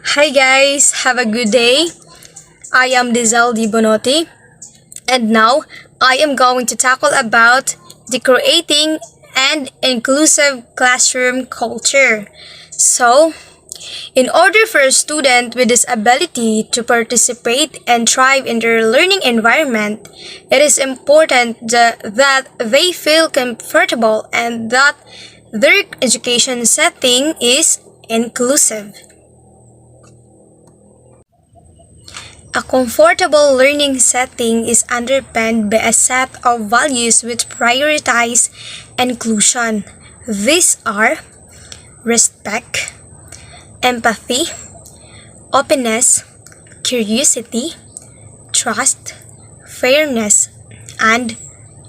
Hi guys, have a good day. I am Dizel Di Bonotti, and now I am going to tackle about the creating and inclusive classroom culture. So, in order for a student with disability to participate and thrive in their learning environment, it is important that they feel comfortable and that their education setting is inclusive. A comfortable learning setting is underpinned by a set of values which prioritize inclusion. These are respect, empathy, openness, curiosity, trust, fairness, and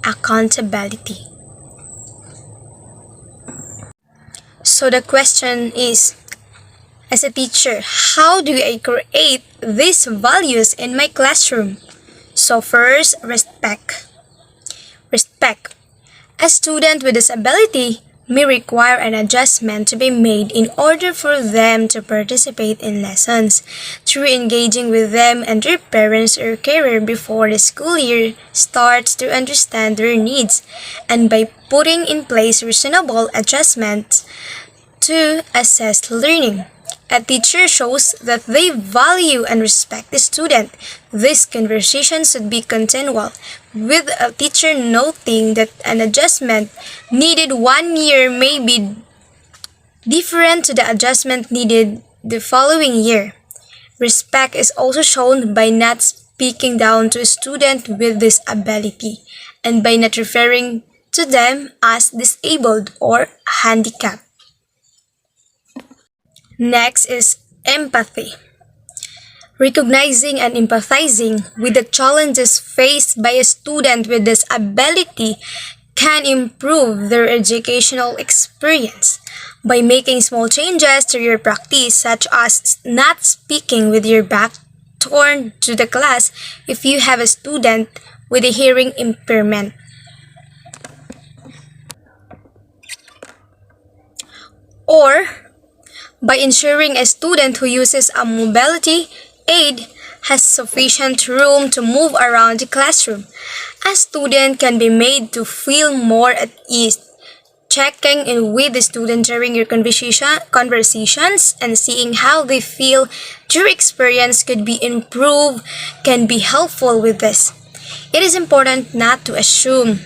accountability. So the question is, as a teacher, how do I create these values in my classroom? So first, respect. Respect. A student with disability may require an adjustment to be made in order for them to participate in lessons. Through engaging with them and their parents or carer before the school year starts to understand their needs, and by putting in place reasonable adjustments to assess learning. A teacher shows that they value and respect the student. This conversation should be continual, with a teacher noting that an adjustment needed 1 year may be different to the adjustment needed the following year. Respect is also shown by not speaking down to a student with disability and by not referring to them as disabled or handicapped. Next is empathy. Recognizing and empathizing with the challenges faced by a student with disability can improve their educational experience. By making small changes to your practice, such as not speaking with your back turned to the class if you have a student with a hearing impairment. Or by ensuring a student who uses a mobility aid has sufficient room to move around the classroom. A student can be made to feel more at ease. Checking in with the student during your conversations and seeing how they feel their experience could be improved can be helpful with this. It is important not to assume.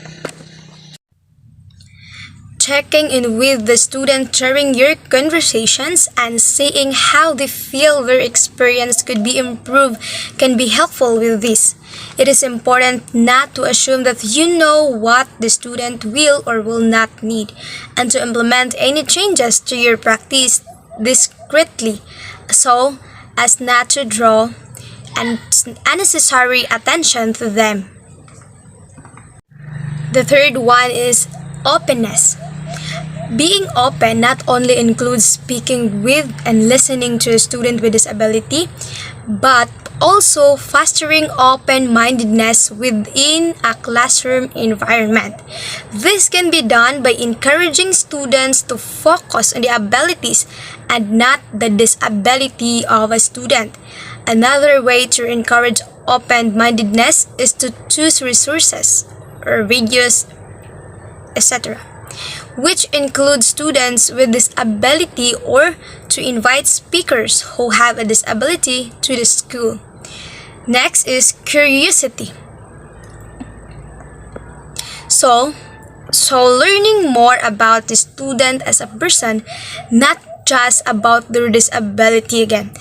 Checking in with the student during your conversations and seeing how they feel their experience could be improved can be helpful with this. It is important not to assume that you know what the student will or will not need and to implement any changes to your practice discreetly so as not to draw unnecessary attention to them. The third one is openness. Being open not only includes speaking with and listening to a student with disability, but also fostering open-mindedness within a classroom environment. This can be done by encouraging students to focus on the abilities and not the disability of a student. Another way to encourage open-mindedness is to choose resources or videos, etc., which include students with disability or to invite speakers who have a disability to the school. Next is curiosity. So learning more about the student as a person, not just about their disability again.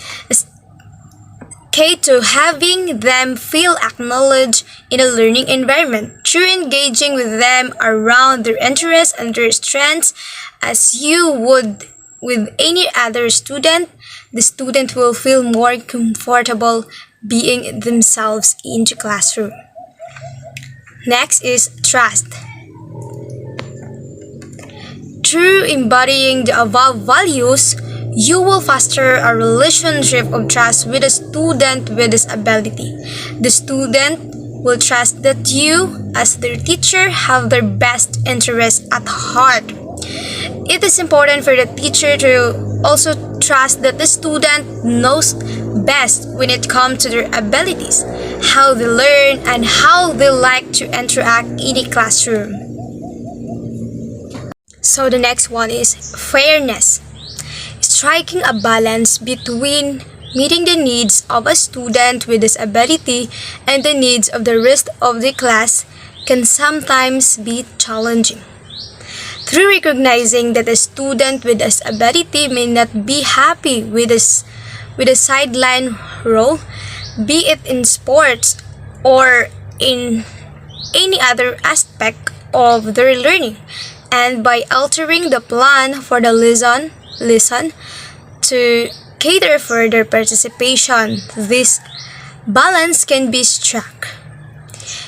K to having them feel acknowledged in a learning environment through engaging with them around their interests and their strengths as you would with any other student. The student will feel more comfortable being themselves in the classroom. Next is trust. Through embodying the above values, you will foster a relationship of trust with a student with disability. The student will trust that you, as their teacher, have their best interests at heart. It is important for the teacher to also trust that the student knows best when it comes to their abilities, how they learn, and how they like to interact in a classroom. So the next one is fairness. Striking a balance between meeting the needs of a student with disability and the needs of the rest of the class can sometimes be challenging. Through recognizing that a student with disability may not be happy with a sideline role, be it in sports or in any other aspect of their learning, and by altering the plan for the lesson to cater for their participation, this balance can be struck.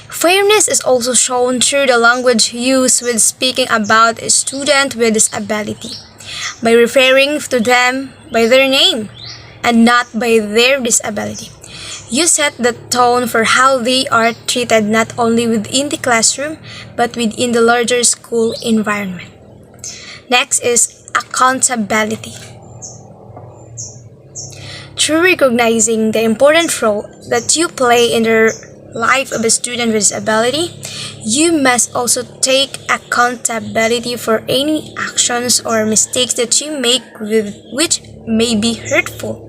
Fairness is also shown through the language used when speaking about a student with disability, by referring to them by their name and not by their disability. You set the tone for how they are treated not only within the classroom but within the larger school environment. Next is accountability. Through recognizing the important role that you play in the life of a student with disability, you must also take accountability for any actions or mistakes that you make which may be hurtful.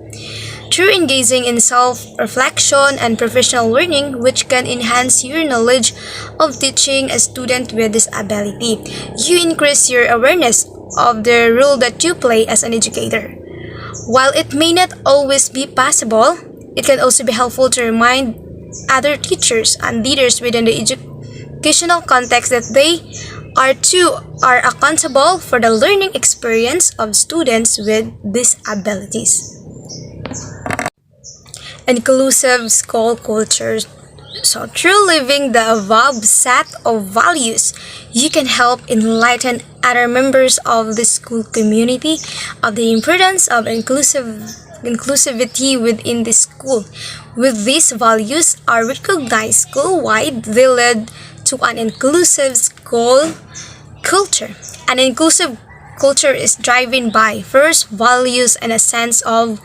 Through engaging in self-reflection and professional learning, which can enhance your knowledge of teaching a student with disability, you increase your awareness of the role that you play as an educator. While it may not always be possible, it can also be helpful to remind other teachers and leaders within the educational context that they are accountable for the learning experience of students with disabilities. Inclusive school culture. So, through living the above set of values, you can help enlighten other members of the school community of the importance of inclusivity within the school. With these values are recognized school-wide, they lead to an inclusive school culture. An inclusive culture is driven by first values and a sense of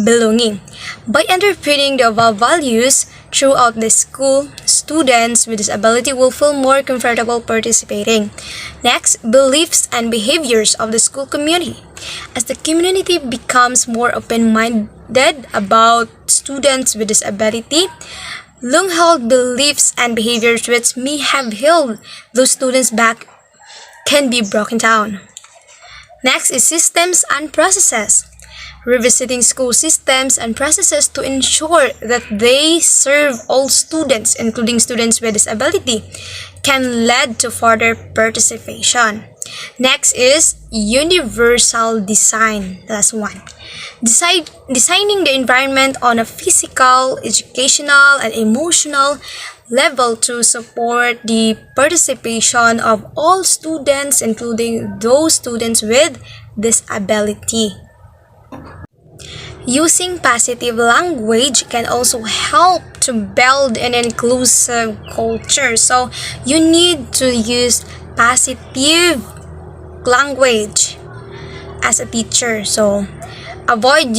belonging. By underpinning the above values throughout the school, students with disability will feel more comfortable participating. Next, beliefs and behaviors of the school community. As the community becomes more open-minded about students with disability, long-held beliefs and behaviors which may have held those students back can be broken down. Next is systems and processes. Revisiting school systems and processes to ensure that they serve all students, including students with disability, can lead to further participation. Next is universal design. That's one. Designing the environment on a physical, educational, and emotional level to support the participation of all students, including those students with disability. Using positive language can also help to build an inclusive culture. So you need to use positive language as a teacher. So avoid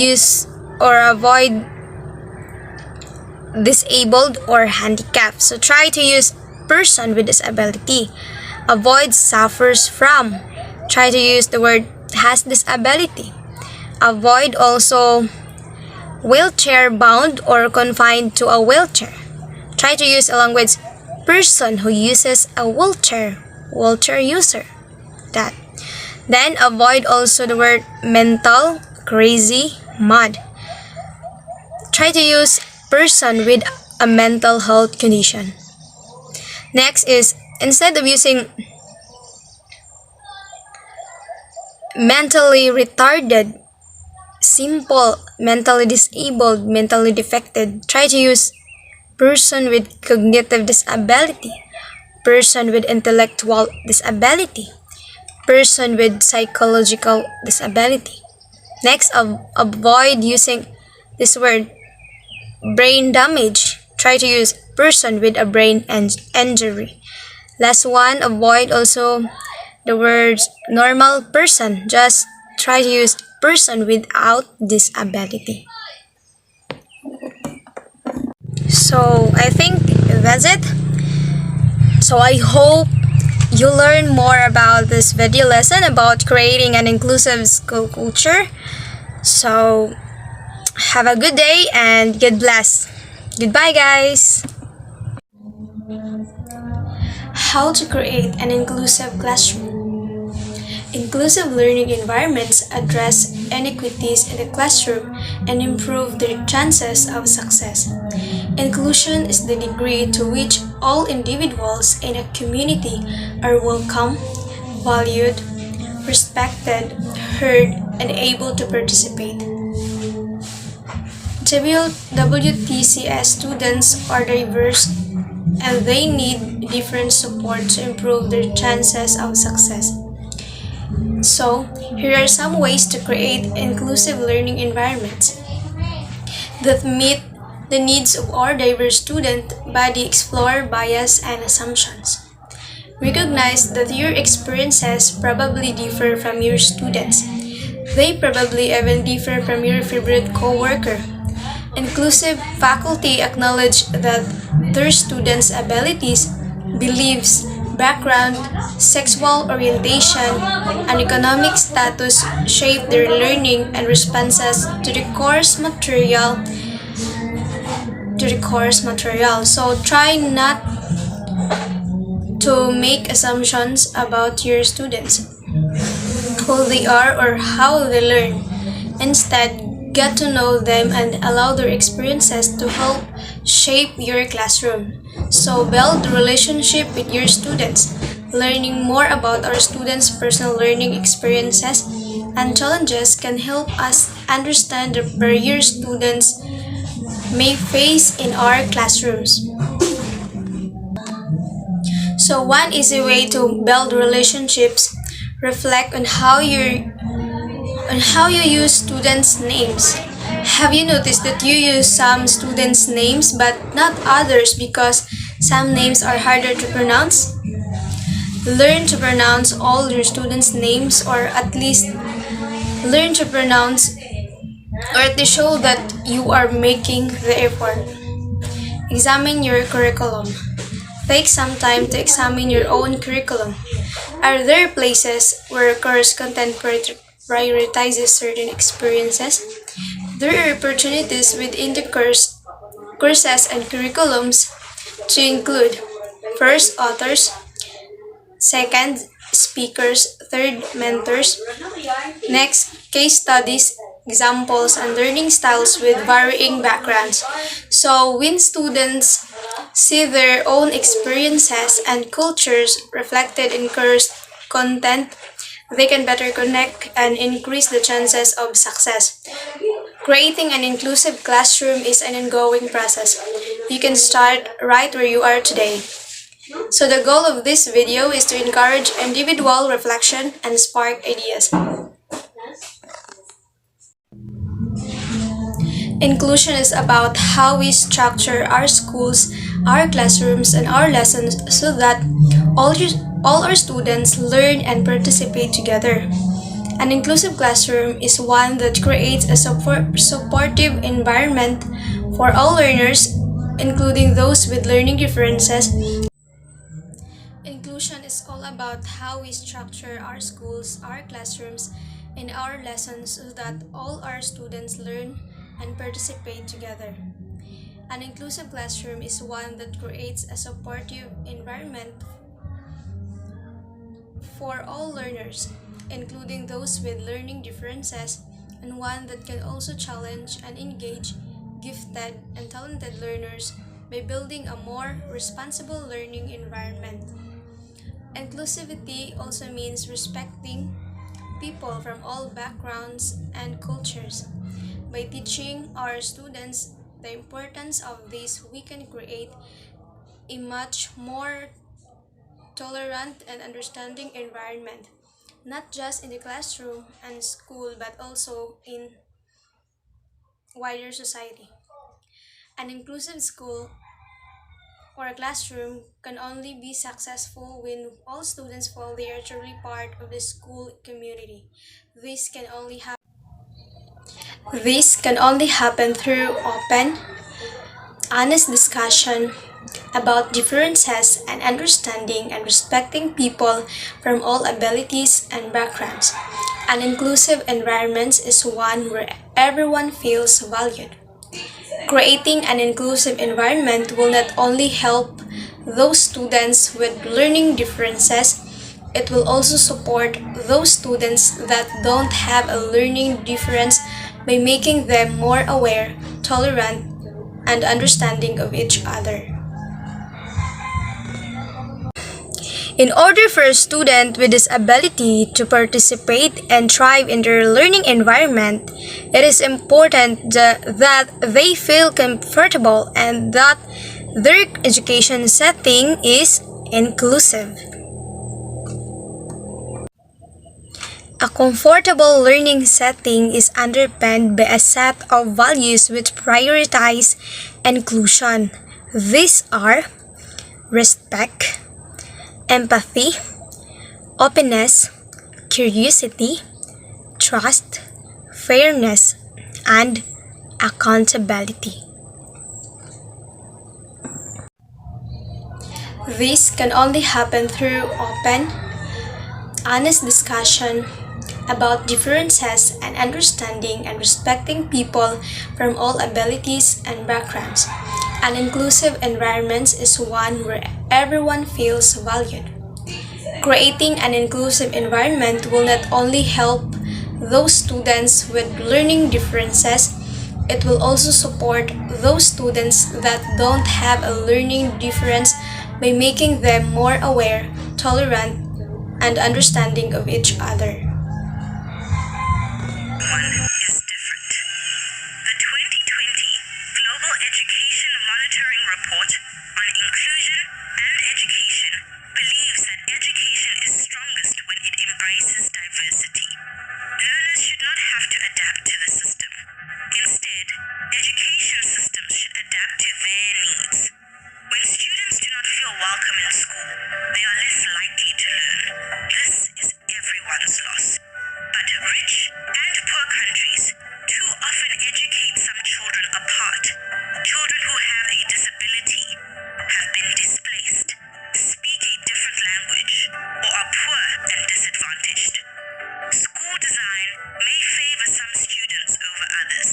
disabled or handicapped. So try to use person with disability. Avoid suffers from. Try to use the word has disability. Avoid also wheelchair bound or confined to a wheelchair. Try to use a language person who uses a wheelchair user. That. Then avoid also the word mental, crazy, mad. Try to use person with a mental health condition. Next is instead of using mentally retarded, simple, mentally disabled, mentally defected, try to use person with cognitive disability, person with intellectual disability, person with psychological disability. Next, avoid using this word brain damage. Try to use person with a brain injury. Last one, avoid also the words normal person. Just try to use person without disability. So I think that's it. So I hope you learn more about this video lesson about creating an inclusive school culture. So have a good day and God bless. Goodbye, guys. How to create an inclusive classroom. Inclusive learning environments address inequities in the classroom and improve the chances of success. Inclusion is the degree to which all individuals in a community are welcome, valued, respected, heard, and able to participate. WTCS students are diverse and they need different support to improve their chances of success. So, here are some ways to create inclusive learning environments that meet the needs of our diverse student body, explore bias and assumptions. Recognize that your experiences probably differ from your students. They probably even differ from your favorite coworker. Inclusive faculty acknowledge that their students' abilities, beliefs, background, sexual orientation, and economic status shape their learning and responses to the course material. So try not to make assumptions about your students, who they are or how they learn. Instead, get to know them and allow their experiences to help shape your classroom. So build relationship with your students. Learning more about our students' personal learning experiences and challenges can help us understand the barriers students may face in our classrooms. So one easy way to build relationships, reflect on how you use students' names. Have you noticed that you use some students' names but not others because some names are harder to pronounce? Learn to pronounce all your students' names, or at least learn to pronounce or to show that you are making the effort. Examine your curriculum. Take some time to examine your own curriculum. Are there places where course content prioritizes certain experiences? There are opportunities within the courses and curriculums to include first, authors, second, speakers, third, mentors, next, case studies, examples, and learning styles with varying backgrounds. So when students see their own experiences and cultures reflected in course content, they can better connect and increase the chances of success. Creating an inclusive classroom is an ongoing process. You can start right where you are today. So the goal of this video is to encourage individual reflection and spark ideas. Inclusion is about how we structure our schools, our classrooms, and our lessons so that all our students learn and participate together. An inclusive classroom is one that creates a supportive environment for all learners, including those with learning differences. Inclusion is all about how we structure our schools, our classrooms, and our lessons so that all our students learn and participate together. An inclusive classroom is one that creates a supportive environment for all learners, including those with learning differences, and one that can also challenge and engage gifted and talented learners by building a more responsible learning environment. Inclusivity also means respecting people from all backgrounds and cultures. By teaching our students the importance of this, we can create a much more tolerant and understanding environment, not just in the classroom and school, but also in wider society. An inclusive school or a classroom can only be successful when all students feel they are truly part of the school community. This can only happen This can only happen through open, honest discussion about differences and understanding and respecting people from all abilities and backgrounds. An inclusive environment is one where everyone feels valued. Creating an inclusive environment will not only help those students with learning differences, it will also support those students that don't have a learning difference by making them more aware, tolerant, and understanding of each other. In order for a student with disability to participate and thrive in their learning environment, it is important that they feel comfortable and that their education setting is inclusive. A comfortable learning setting is underpinned by a set of values which prioritize inclusion. These are respect, empathy, openness, curiosity, trust, fairness, and accountability. This can only happen through open, honest discussion about differences and understanding and respecting people from all abilities and backgrounds. An inclusive environment is one where everyone feels valued. Creating an inclusive environment will not only help those students with learning differences, it will also support those students that don't have a learning difference by making them more aware, tolerant, and understanding of each other. Is different. The 2020 Global Education Monitoring Report on Inclusion and Education believes that education is strongest when it embraces diversity. Learners should not have to adapt to the system. Instead, education systems should adapt to their needs. When students do not feel welcome in school, they are less likely to learn. This is everyone's loss. But rich and poor countries too often educate some children apart. Children who have a disability, have been displaced, speak a different language, or are poor and disadvantaged. School design may favor some students over others,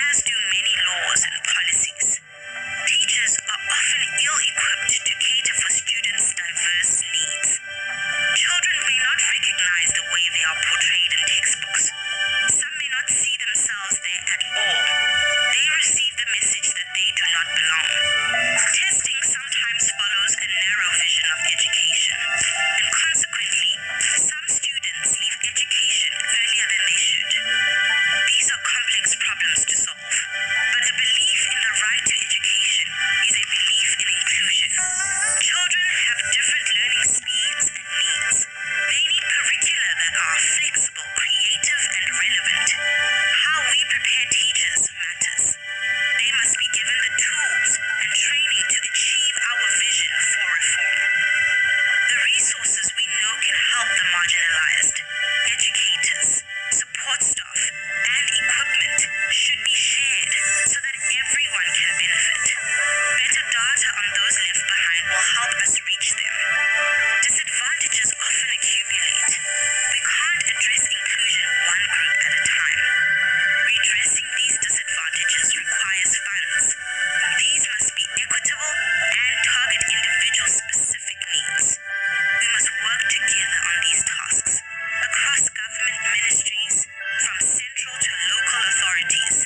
as do many laws and policies. Teachers are often ill-equipped to cater for students' diverse needs. Children may not recognize the way they are portrayed in textbooks. Some may not see themselves there at all. They receive the message that they do not belong. Testing sometimes follows a narrow vision of education, and consequently, some students leave education earlier than they should. These are complex problems to solve, but a belief in the right to education is a belief in inclusion. Children have different learning speeds and needs. They need curricula that are flexible, creative, and relevant. How we prepare teachers matters. They must be given the tools and training to achieve our vision for reform. The resources we know can help the marginalized, educators, support staff, and equipment should be shared so that everyone can benefit. Better data on those left behind will help us reach them. Disadvantages often accumulate. We can't address inclusion one group at a time. Redressing these disadvantages requires funds. These must be equitable and target individual-specific needs. We must work together on these tasks across government ministries, from central to local authorities.